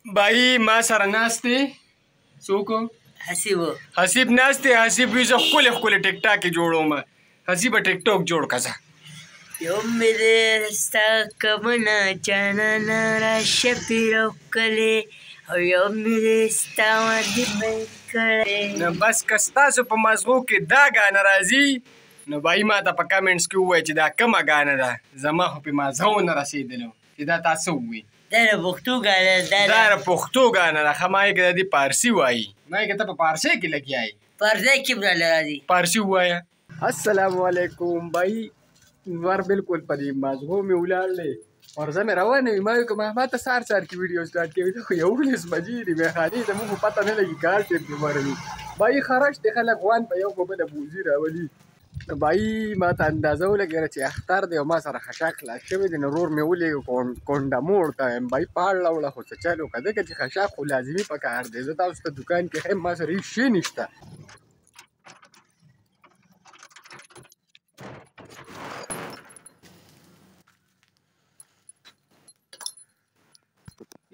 بایی ما سره ناست دی څوک حسیب ناست دی حسیب وي زه ښکلې ښکلې ټیک ټاک یې جوړوم حسیبه ټیک ټاک جوړ که ځه یو مې دی ستا کمنه جانانه راشه پیره ښکلې او یو مې دی ستا واده بیت کړی نه بس که ستاسو په مزغو کې دا ګانه راځي نو بایی ما ته په کمنټس کې ووایي چې دا کومه ګانه ده زما خو پې مازغه ونه رسېدلو چې دا تا څه ووایي دا د پښتو ګانه دا د پښتو ګانه ده ښه ما یې که د دې پارسي وایي ما یې که ته په پارسۍ کې لګیا یې پارسۍ کې به راله راځي پارسي ووایه السلام علیکم بایی نور بالکل په دې مازغو مې ولاړ دی ورځه مې روانه وي ما ویل که ما ته سهار سهار کې ویډیو سټارټ کوي خو 11 بجې دي میخانې ته موږ خو پته نه لګي کار ټیم کې مروي بایی خرش دی خلک وان په یو په بله بوزي راولي بایی ما ته اندازه ولګېده چې اختر دی او ما سره خشاک خلاص شوی دی نو ورور مې ولېږه کونډه موړ ته یم بایی پاړله وړه خو څه چل وکړه ځکه چې خشاک خو لازمي پکار دی زه تاسو ته دوکان کې ښیم ما سره هېڅ شی نشته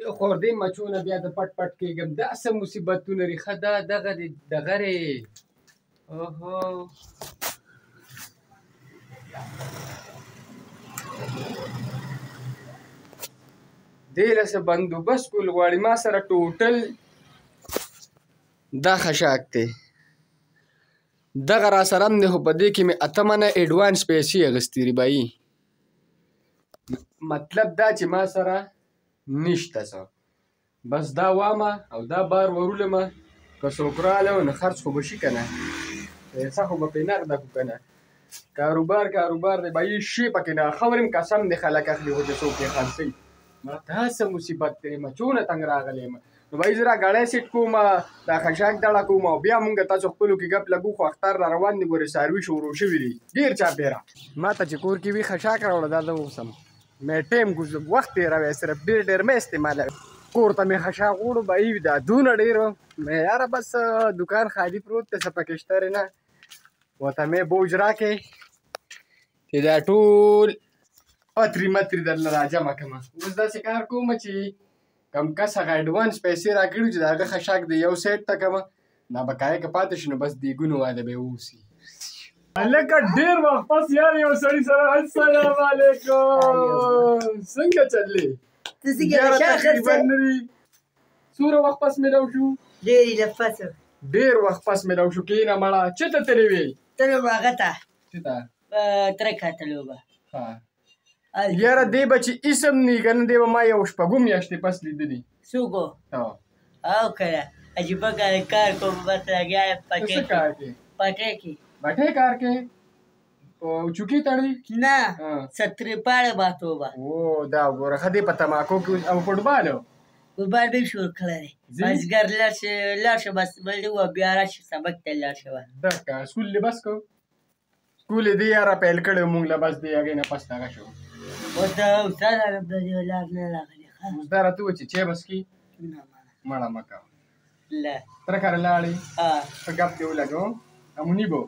یو خوردې مچونه بیا د پټ پټ کېږم دا څه مصیبتونه لري ښه دا دغه دی دغه دی اوهو دې له څه بندوبست کول غواړي ما سره ټوټل دا خشاک دی دغه را سره هم دی خو په دې کې مې 8 منه ایډوانس پیسې اخیستې دي بایي مطلب دا چې ما سره نشته څه بس دا وامه او دا بار ورولمه که څوک راغلی نو خرڅ خو به شي که نه پیسه خو به پرې نغده کړو که نه کاروبار دی بایي شی پکې نه خورم قسم دی خلک اخلي خو چې څوک یې خرڅوي ما دا څه مصیبت دی مچونه تنګ راغلی یم نو بایي زه را ګړی سیټ کوم دا خشاک دړه کوم او بیا مونږ تاسو خپلو کې ګپ لګو خو اختر را روان دی ګورې څاروي شروع شوي دي ډېر چاپېره ما ته چې کور کې وي خشاک راوړه دا زه اوسم مې ټیم وخت تېروی صرف ډېر مې استعمالوي کور ته مې خشاک وړو بایي دا دونه ډېر مې یاره بس دکان خالي پروت دی څه پکې شته نه ورته مې بوج راکې چې دا ټول پتري متري درله راجمع کړمه اوس داسې کار کوم چې کم کس هغه ایډوانس پیسې راکړي چې د هغه خشاک د یو سیټ ته کړمه نابقایه که پاتې شي نو بس دیګونو واده به اوسي هلکه ډېر وخت پس یار یو سړي سره السلام علیکم څنګه چلې تقریبا نري څومره وخت پس میلاو شو ډېر وخت پس میلاو شو کښېنه مړه چېرته تللې وې تلو به هغه ته چېرته ترکه تلو به یاره دی به چې اسم نی که نه دی به ما یو شپږو میاشتې پس لیدلي څوک او که عجیبه کار کوم بس لګیا یم پټۍ کې بټۍ کار کې په چوکۍ تړي نه سترې پاړه باتو به او دا وګوره ښه دی په تماکو کې او فوټبال فوټبال به شروع کړی دی مازدیګر لاړ شه بس بل دی وه بیا راشي سبق ته لاړ شه دکه سکول دې بس کو سکول یې دی یاره پیل کړی مونږ له بس دی هغې نه پس دغه شو اوس د استاد عرب د دې لار نه راغلی اوس دا راته ووایي چې چای بس کي مړه مه کوه له تره کره لاړې ښه ګپ دې ولګو منیبو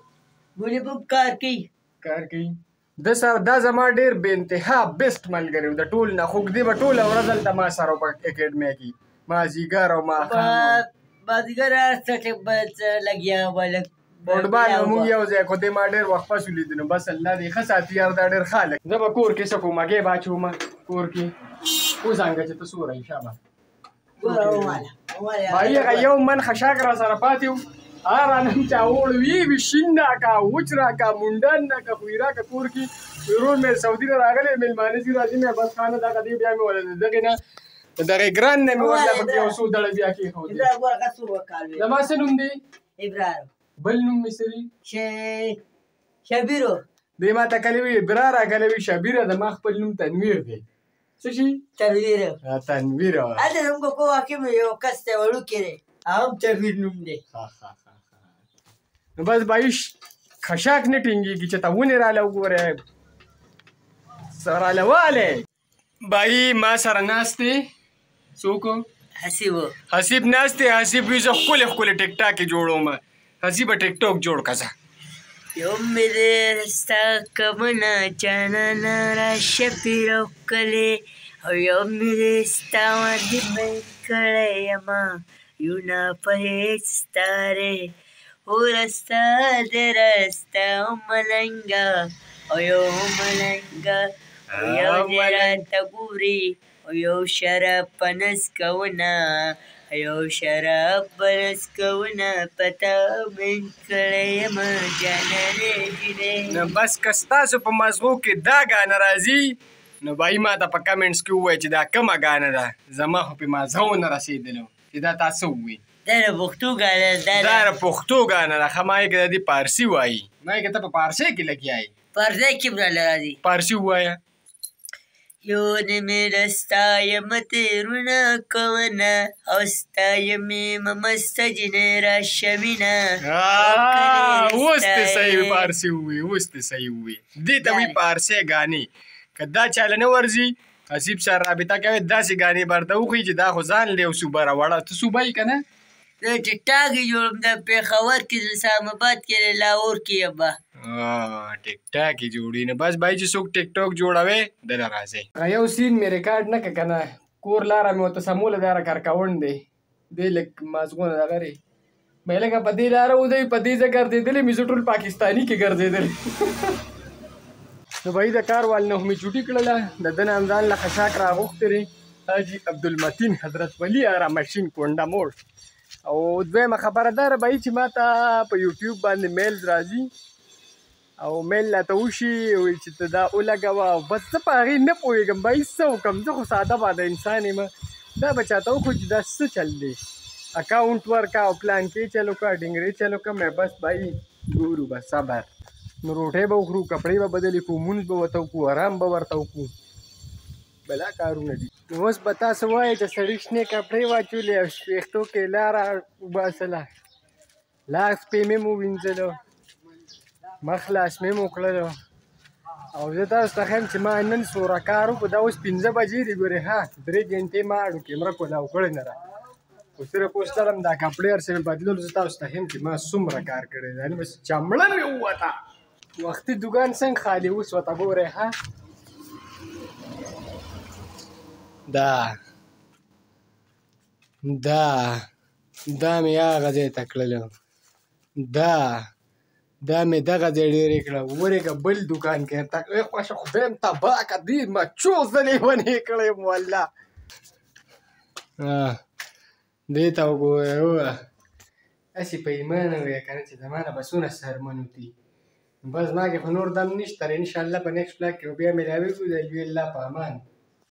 منیبو کار کوي د سره دا زما ډېر بې انتها بیسټ ملګری و د ټول نه خوږ دی به ټوله ورځ هلته ما سره په اکیډمۍ کې مازدیګر او ماښام مازدیګر هر څه کې لګیا وه فوټبال به مونږ یو ځای خو دی ما ډېر وخت پس ولیدو نو بس الله دې ښه ساتي یار دا ډېر ښه هلک زه به کور کې څه کوم هګۍ به اچوم کور کې وځانګه چې ته څه وایي شابه بایي هغه یو من خشاک را سره پاتې و هغه رانه چا وړ وي شین راکړه وچ راکړه منډن راکړه خوی راکړه کور کې ورور مې سعودي نه راغلی مېلمانه چې راځي مې بس خانه دغه دی بیا مې وله د دغې نه د دغې ګران نه مې ورته پکې یو څو دړه بیا کېښودې زما څه نوم دی ابراهیم بل نوم مې څه دی شبیرو دی ما ته کله وي ابرار کله وي شبیره د ما خپل نوم تنویر دی څه شي تنویر هلته زموږ په کوه کې مې یو کس دی وړوکی دی هغه هم تنویر نوم دی نو بس بایي خشاک نه ټینګېږي چې ته ونې راله وګورې راله والی بایي ما سره ناست دی څوک حسیب ناست دی حسیب وي زه ښکلې ښکلې ټیک ټاک یې جوړوم حسیبه ټیک ټاک جوړ که ځه یو مې دی ستا کمنه جانانه راشه پیره ښکلې او یو مې دې ستا باندې مین کړی یمه یو ناپرهیز ستارې ورستا دې راسته ملنګه او یو ملنګه او یو دې راته ګوري او یو شراب په نس کوونه یو شراب په نس کوونه پته مین کړی یمه جانانې جنې. نو بس که ستاسو په مزغو کې دا ګانه راځي نو بهايي ما ته په کمنټس کې ووایي چې دا کومه ګانه ده زما خو پې مزغو نه رسېدلو چې دا تاسو ووایي دا د پښتو ګانه ده. دا د پښتو ګانه ده ښه ما یې که د دې پارسي وایي ما یې که ته په پارسۍ کې لګیا یې پردی کې به راله راځي پارسي ووایه یو مې رستا یم تېرونه کوونه او ستا یمې مسته جنې راشه مینه اوس دې صحیح پارسي ووایي اوس دې صحیح ووایي دې ته وایي پارسۍ ګانې که دا چاله نه ورځي حسیب سره رابطه کوي داسې ګانې به ورته وښیي چې دا خو ځان له یو صوبه راوړه ته صوبه یې که نه زه ټیک ټاک یې جوړم د پېښور کې د اسلام آباد کې د لاهور کې یم به ټیک ټاک یې جوړي نه بس بھائی چې څوک ټیک ټاک جوړوي دله راځئ یو سین مې ریکارډ نه که که نه کور لاره مې ورته سموله دا راکارکاوڼ دی دی لږ مازغونه دغه دی مې لکه په دې لاره ودی په دې ځای ګرځېدلی مې زه ټول پاکستاني کې ګرځېدلی نو بھائی د کار وال نه مې چوټي کړله د ده نه هم ځان له خشاک راغوښتې دی حاجي عبدالمتین حضرت ولی اره مشین کونډه موړ او دویمه خبره دا ده بھائی چې ما ته په یوټیوب باندې میلز راځي او میل راته وشي وایي چې ته دا ولګوه او بس زه په هغې نه پوهېږم بھائی څه وکړم زه خو ساده باده انسان یم دا به چاته وښو چې دا څه چل دی اکاؤنټ ورکړه او پلان کې چل وکړه ډنګرې چل وکړه مې بس بھائی ګورو بس صبر نو روټۍ به وخورو کپړې به بدلې کړو مونځ به ورته وکړو ارام به ورته وکړو بلا کارونه دي نو اوس به تاسو وایئ چې سړي شنې کپړې واچولې او ویښتو کې لاره وباسله لاس پې مې ووینځلو مخ لاس مې وکړلو او زه تاسو ته ښیم چې ما نن سوره کار وکړو دا اوس 5 بجې دي ګورې ها 3 ګنټې ما اړو کیمره کولاو کړې نه ده خو صرف اوس تلم دا کپړې هر څه مې بدلولو زه تاسو ته ښیم چې ما څومره کار کړی دی یعنې بس چمړه مې ووته وختي دوکان څنګه خالي اوس ورته ګورئ ها دا مې هغه ځای ته کړلو دا مې دغه ځای ډېرې کړه ورېږه بل دوکان کې ای خوښه خدای م تباه کړه دې مچو زه لیونې کړی یم والله دې ته وګوره هسې په ایمان وایه که نه چې زما نه به څونه سرمن وتي بس ما کې خو نور دم نشته انشاءالله په نیکسټ بلاک کې بیا ملاوېږو د لوی الله په امان